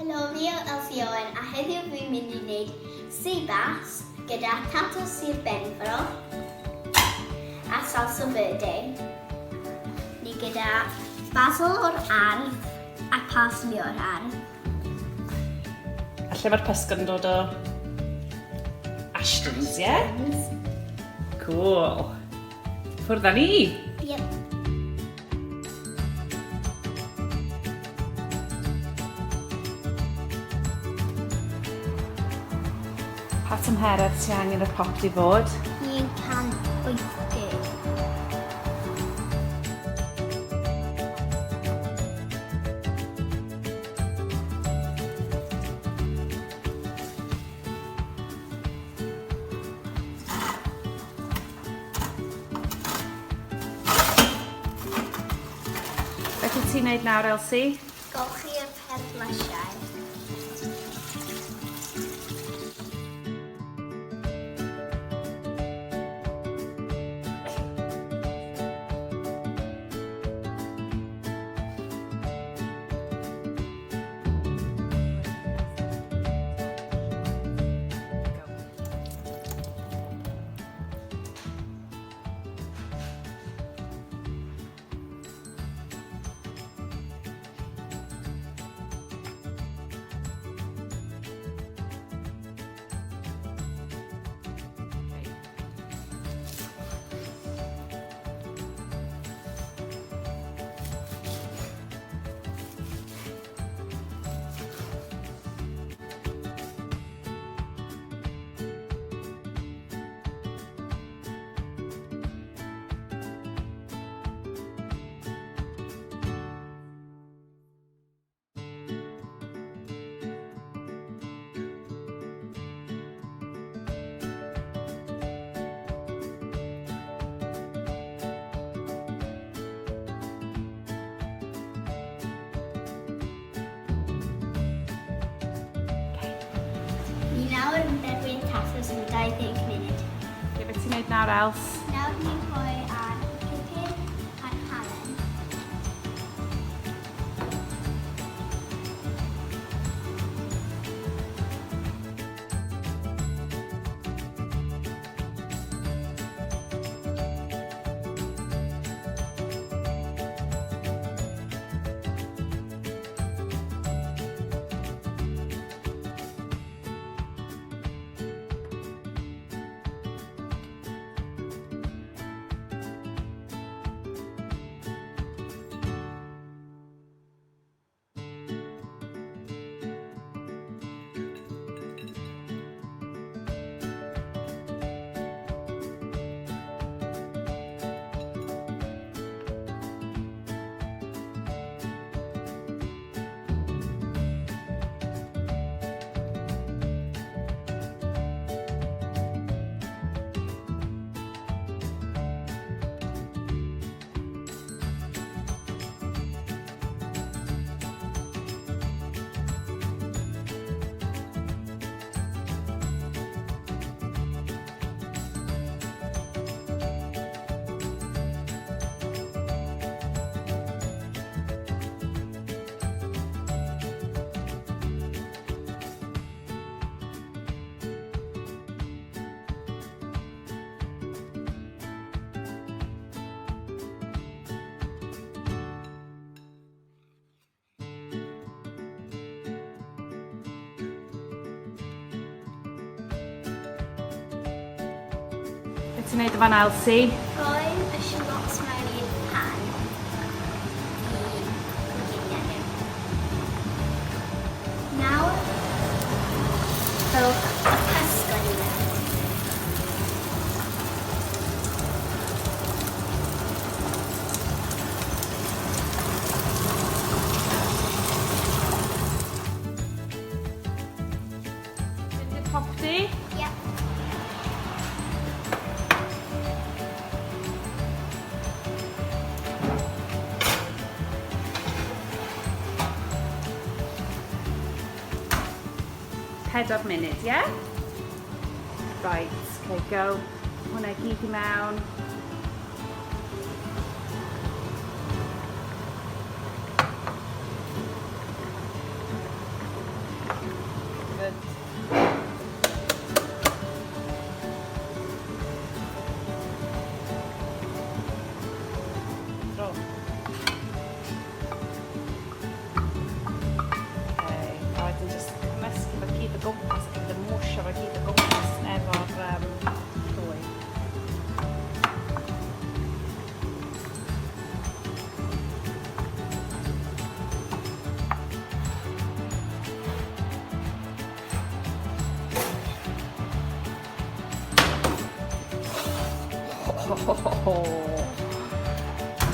Helo, fi yw Elsi Owen a heddiw fi'n mynd i wneud seabass gyda tato sir Benfro a salsa verde. Ni gyda basil o'r ardd a parsley o'r ardd. A lle mae'r pysgod yn dod o Ashtons, ie? Cool. Ffwrdd â ni. Yep. Pa tymheredd ti angen y pot i fod? 180. Beth wyt ti'n neud nawr, Elsi? Golchi'r perthlysiau. Ni nawr yn derbyn tasos yn 20 munud. Ie, beth ti'n neud nawr, Els? Nawr ni'n rhoi ar pupur a'r halen. Beth ti'n neud o fan, Elsi? Rhoi'n y shallots mewn i'r pan i coginio nhw. Nawr, rhowch y pysgod i mewn. Beth yw'r popdi? Yep. Pedwar munud, ie? Right, okay, go. Hwna gyd i mewn.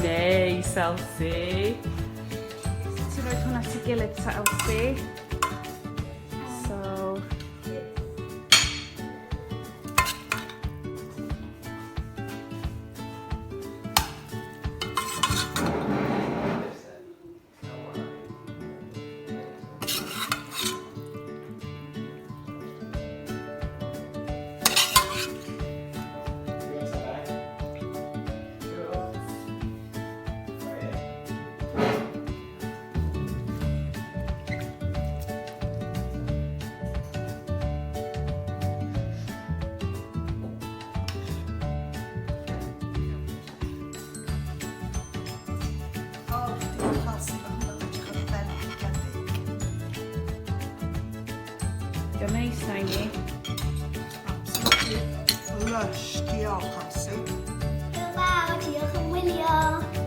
Neis, Elsi. Ti'n rhoi hwnna at ei gilydd ta, Elsi? So... Diolch neis na i ni. Absolutely lush, diolch Elsi. Hwyl fawr, diolch yn wylio.